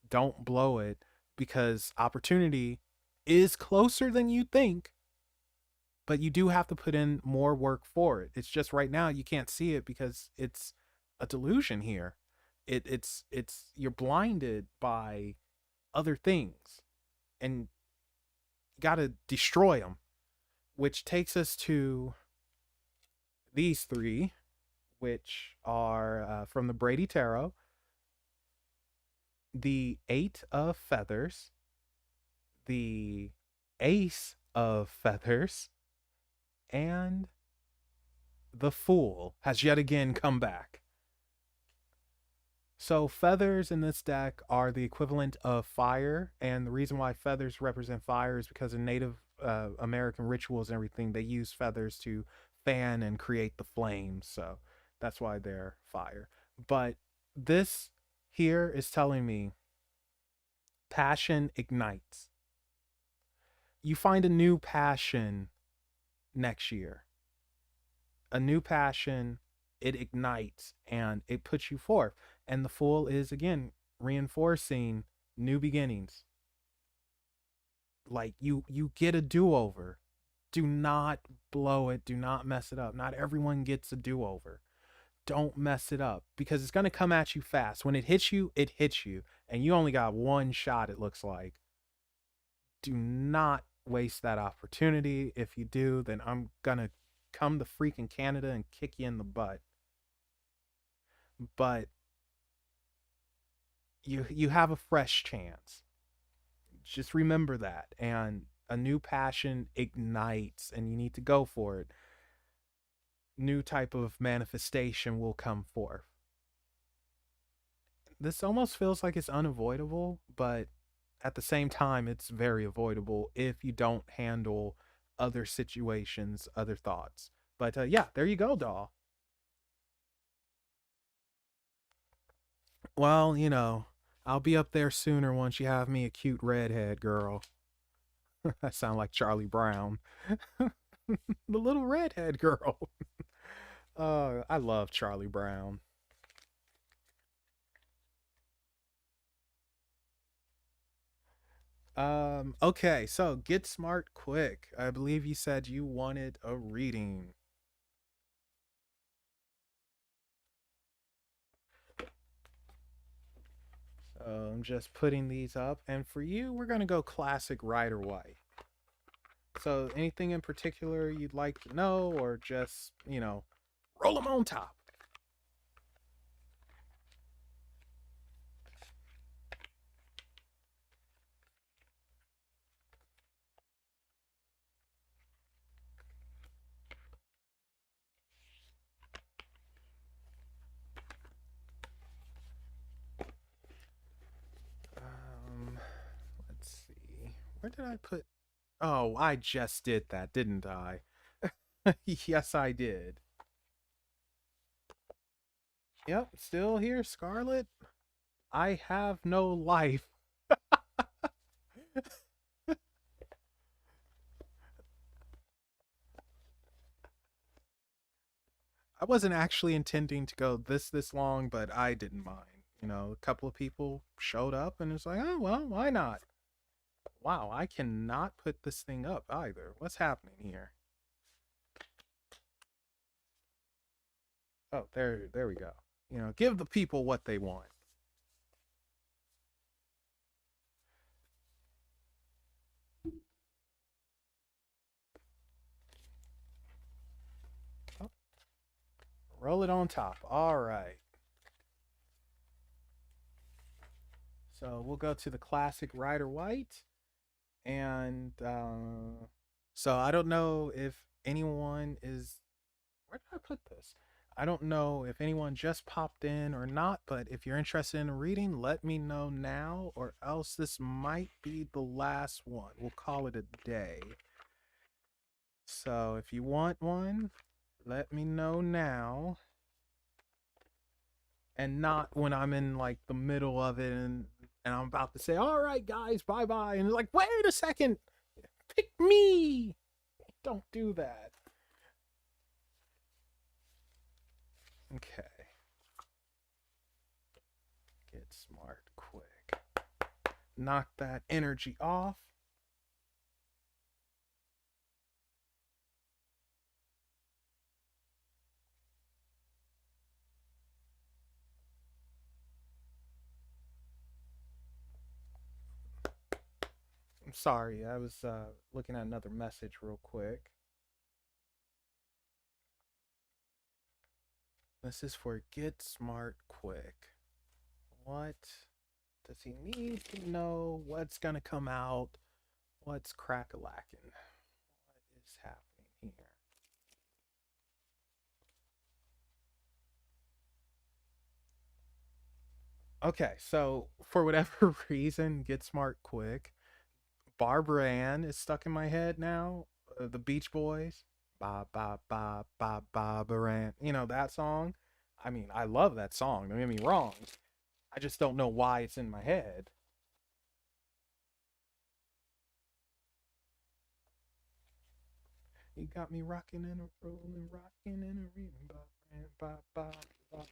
Don't blow it, because opportunity is closer than you think, but you do have to put in more work for it. It's just right now you can't see it because it's a delusion here. It's you're blinded by other things, and you got to destroy them, which takes us to these three, which are from the Brady Tarot: the Eight of Feathers, the Ace of Feathers, and the Fool has yet again come back. So feathers in this deck are the equivalent of fire, and the reason why feathers represent fire is because in Native American rituals and everything, they use feathers to fan and create the flames. So that's why they're fire. But this here is telling me passion ignites. You find a new passion next year. A new passion, it ignites and it puts you forth. And the Fool is again reinforcing new beginnings. Like you get a do-over. Do not blow it. Do not mess it up. Not everyone gets a do-over. Don't mess it up, because it's going to come at you fast. When it hits you, and you only got one shot, it looks like. Do not waste that opportunity. If you do, then I'm going to come to freaking Canada and kick you in the butt. But you have a fresh chance. Just remember that. And a new passion ignites, and you need to go for it. New type of manifestation will come forth. This almost feels like it's unavoidable, but at the same time, it's very avoidable if you don't handle other situations, other thoughts. But yeah, there you go, doll. Well, I'll be up there sooner once you have me a cute redhead girl. I sound like Charlie Brown. The little redhead girl. I love Charlie Brown. Okay, so get smart quick. I believe you said you wanted a reading. So I'm just putting these up, and for you, we're gonna go classic Rider White. So anything in particular you'd like to know, or just roll them on top? Um, let's see. Where did I put? Oh, I just did that, didn't I? Yes, I did. Yep, still here, Scarlet. I have no life. I wasn't actually intending to go this long, but I didn't mind. A couple of people showed up, and it's like, oh well, why not? Wow, I cannot put this thing up either. What's happening here? Oh, there we go. Give the people what they want. Oh, roll it on top. All right. So we'll go to the classic Rider White. And so I don't know if anyone is. Where did I put this? I don't know if anyone just popped in or not, but if you're interested in a reading, let me know now, or else this might be the last one. We'll call it a day. So if you want one, let me know now, and not when I'm in like the middle of it, and I'm about to say, all right, guys, bye bye. And it's like, wait a second, pick me. Don't do that. Okay. Get smart quick. knock that energy off. I'm sorry, I was looking at another message real quick. This is for Get Smart Quick. What does he need to know? What's gonna come out? What's crack a lacking? What is happening here? Okay, so for whatever reason, Get Smart Quick. Barbara Ann is stuck in my head now. The Beach Boys. Ba ba ba ba Barbara Ann. You know that song? I mean, I love that song. Don't get me wrong. I just don't know why it's in my head. You got me rocking and a rolling, rocking and a reading. Ba ba ba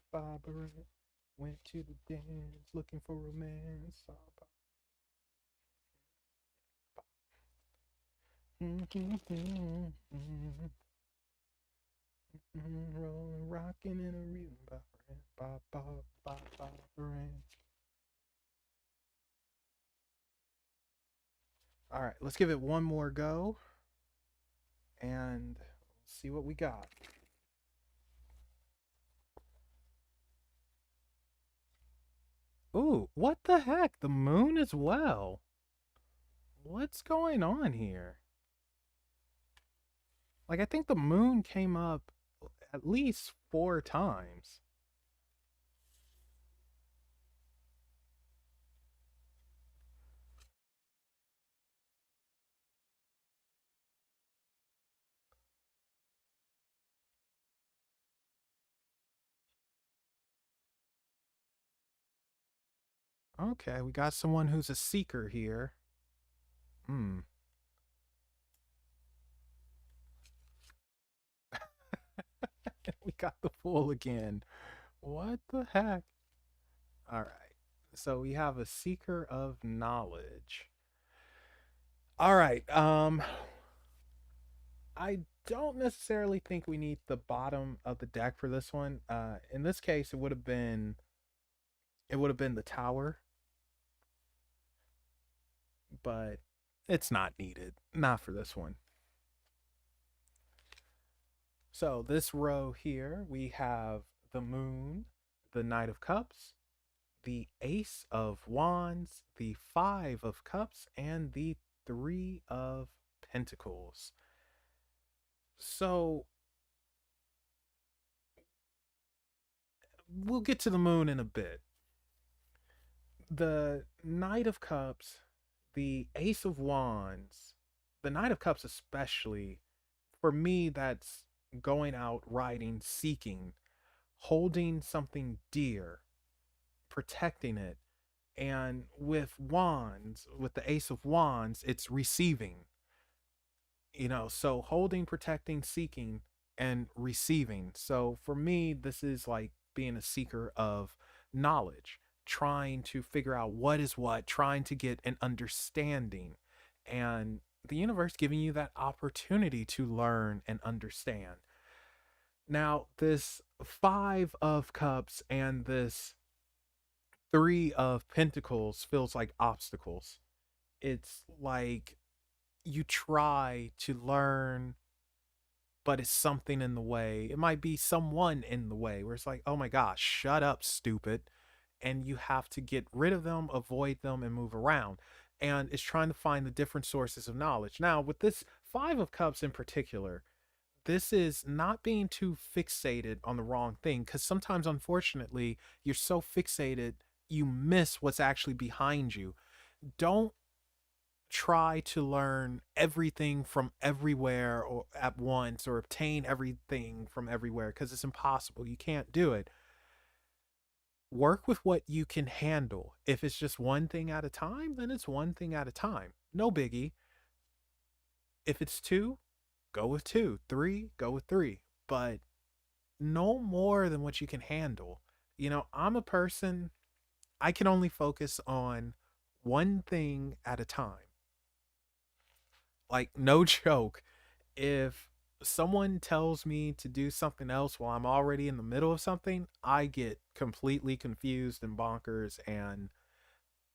Barbara Ann. Went to the dance looking for romance. Rolling, rocking in a real brand. All right, let's give it one more go and see what we got. Ooh, what the heck? The moon as well. What's going on here? Like, I think the moon came up at least 4 times. Okay, we got someone who's a seeker here. Hmm. We got the fool again. What the heck? All right. So we have a seeker of knowledge. All right. I don't necessarily think we need the bottom of the deck for this one. In this case, it would have been the tower, but it's not needed. Not for this one. So this row here, we have the moon, the Knight of Cups, the Ace of Wands, the Five of Cups, and the Three of Pentacles. So we'll get to the moon in a bit. The Knight of Cups, the Ace of Wands, the Knight of Cups, especially, for me, that's going out, riding, seeking, holding something dear, protecting it. And with Wands, with the Ace of Wands, it's receiving, so holding, protecting, seeking, and receiving. So for me, this is like being a seeker of knowledge, trying to figure out what is what, trying to get an understanding, and the universe giving you that opportunity to learn and understand. Now, this Five of Cups and this Three of Pentacles feels like obstacles. It's like you try to learn, but it's something in the way. It might be someone in the way where it's like, oh my gosh, shut up, stupid. And you have to get rid of them, avoid them, and move around. And it's trying to find the different sources of knowledge. Now, with this Five of Cups in particular, this is not being too fixated on the wrong thing, because sometimes, unfortunately, you're so fixated, you miss what's actually behind you. Don't try to learn everything from everywhere or at once, or obtain everything from everywhere, because it's impossible. You can't do it. Work with what you can handle. If it's just one thing at a time, then it's one thing at a time. No biggie. If it's two, go with two. Three, go with three. But no more than what you can handle. I'm a person, I can only focus on one thing at a time. Like, no joke. If someone tells me to do something else while I'm already in the middle of something, I get completely confused and bonkers, and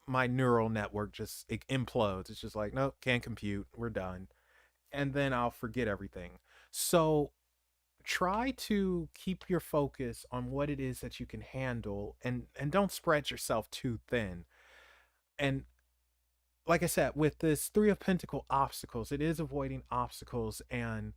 my neural network just it implodes. It's just like, nope, can't compute. We're done. And then I'll forget everything. So try to keep your focus on what it is that you can handle, and don't spread yourself too thin. And like I said, with this 3 of Pentacle obstacles, it is avoiding obstacles and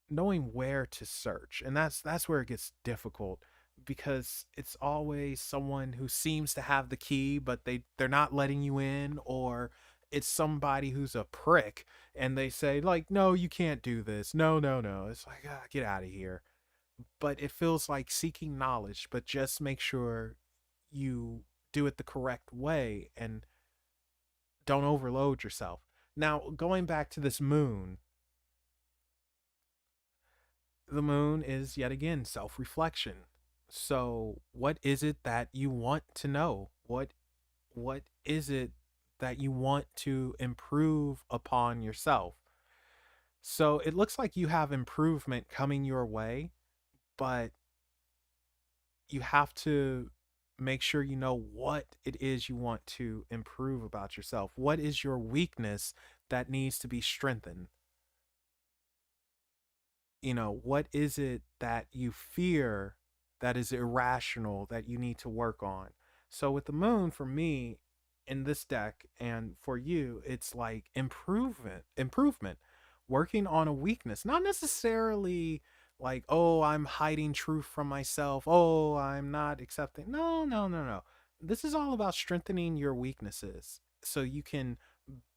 knowing where to search. And that's where it gets difficult, because it's always someone who seems to have the key but they're not letting you in, or it's somebody who's a prick and they say like, no, you can't do this, no, no, no. It's like, ah, get out of here. But it feels like seeking knowledge, but just make sure you do it the correct way and don't overload yourself. Now, going back to this moon, the moon is yet again self reflection. So, what is it that you want to know? What is it that you want to improve upon yourself? So, it looks like you have improvement coming your way, but you have to make sure you know what it is you want to improve about yourself. What is your weakness that needs to be strengthened? What is it that you fear that is irrational that you need to work on? So with the moon, for me, in this deck, and for you, it's like improvement, working on a weakness, not necessarily like, oh, I'm hiding truth from myself, oh, I'm not accepting. No, no, no, no. This is all about strengthening your weaknesses so you can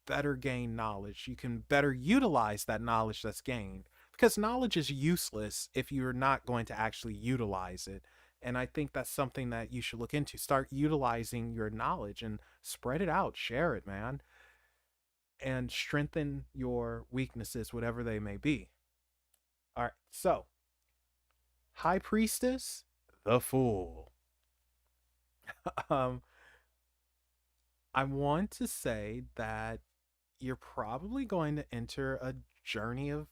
better gain knowledge. You can better utilize that knowledge that's gained, because knowledge is useless if you're not going to actually utilize it. And I think that's something that you should look into. Start utilizing your knowledge and spread it out, share it, man, and strengthen your weaknesses, whatever they may be. All right. So, High Priestess, the Fool. um, I want to say that you're probably going to enter a journey of,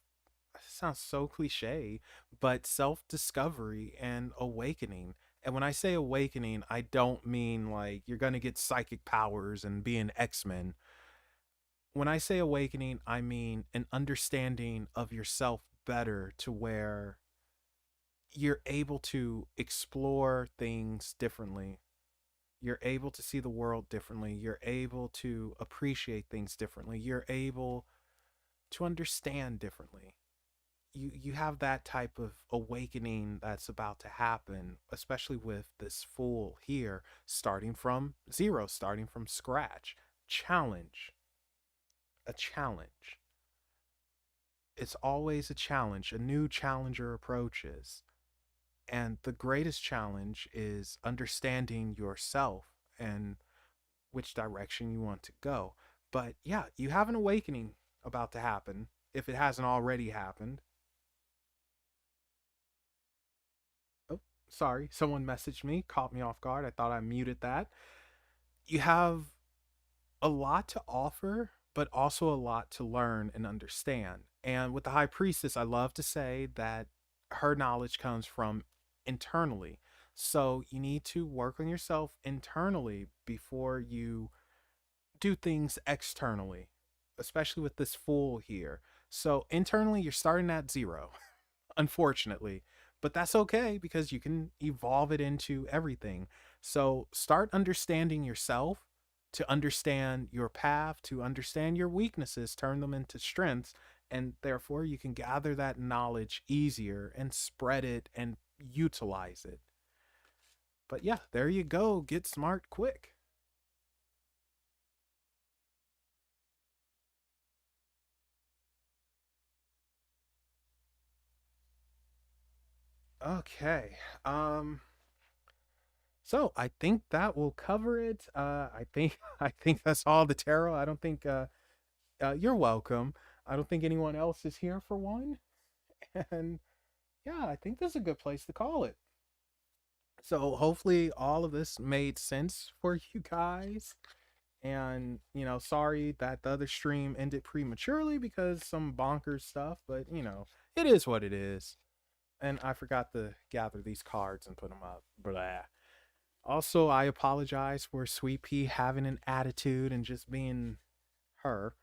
sounds so cliche, but self discovery and awakening. And when I say awakening, I don't mean like you're going to get psychic powers and be an X-Men. When I say awakening, I mean an understanding of yourself better, to where you're able to explore things differently. You're able to see the world differently. You're able to appreciate things differently. You're able to understand differently. You have that type of awakening that's about to happen, especially with this Fool here, starting from zero, starting from scratch. Challenge. A challenge. It's always a challenge. A new challenger approaches. And the greatest challenge is understanding yourself and which direction you want to go. But yeah, you have an awakening about to happen, if it hasn't already happened. Oh, sorry. Someone messaged me, caught me off guard. I thought I muted that. You have a lot to offer, but also a lot to learn and understand. And with the High Priestess, I love to say that her knowledge comes from internally. So you need to work on yourself internally before you do things externally, especially with this Fool here. So internally, you're starting at zero, unfortunately. But that's okay, because you can evolve it into everything. So start understanding yourself, to understand your path, to understand your weaknesses, turn them into strengths, and therefore you can gather that knowledge easier and spread it and utilize it. But yeah, there you go. Get smart quick. Okay. So I think that will cover it. I think I think that's all the tarot. I don't think you're welcome. I don't think anyone else is here for one. And yeah, I think this is a good place to call it. So hopefully all of this made sense for you guys. And, sorry that the other stream ended prematurely because some bonkers stuff, but, it is what it is. And I forgot to gather these cards and put them up. Blah. Also, I apologize for Sweet Pea having an attitude and just being her.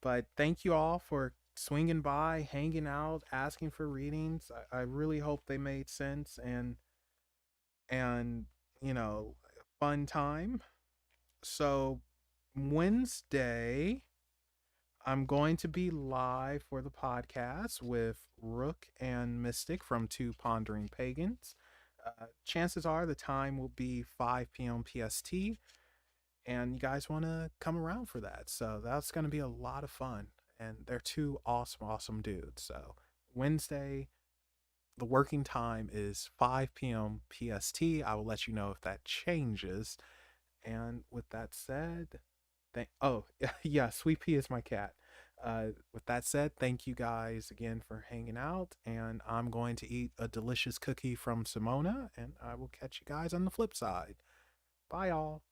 But thank you all for swinging by, hanging out, asking for readings. I really hope they made sense and you know, fun time. So Wednesday, I'm going to be live for the podcast with Rook and Mystic from Two Pondering Pagans. Chances are the time will be 5 p.m. PST, and you guys want to come around for that. So that's going to be a lot of fun. And they're two awesome, awesome dudes. So Wednesday, the working time is 5 p.m. PST. I will let you know if that changes. And with that said, oh, yeah, Sweet Pea is my cat. With that said, thank you guys again for hanging out. And I'm going to eat a delicious cookie from Simona. And I will catch you guys on the flip side. Bye, all.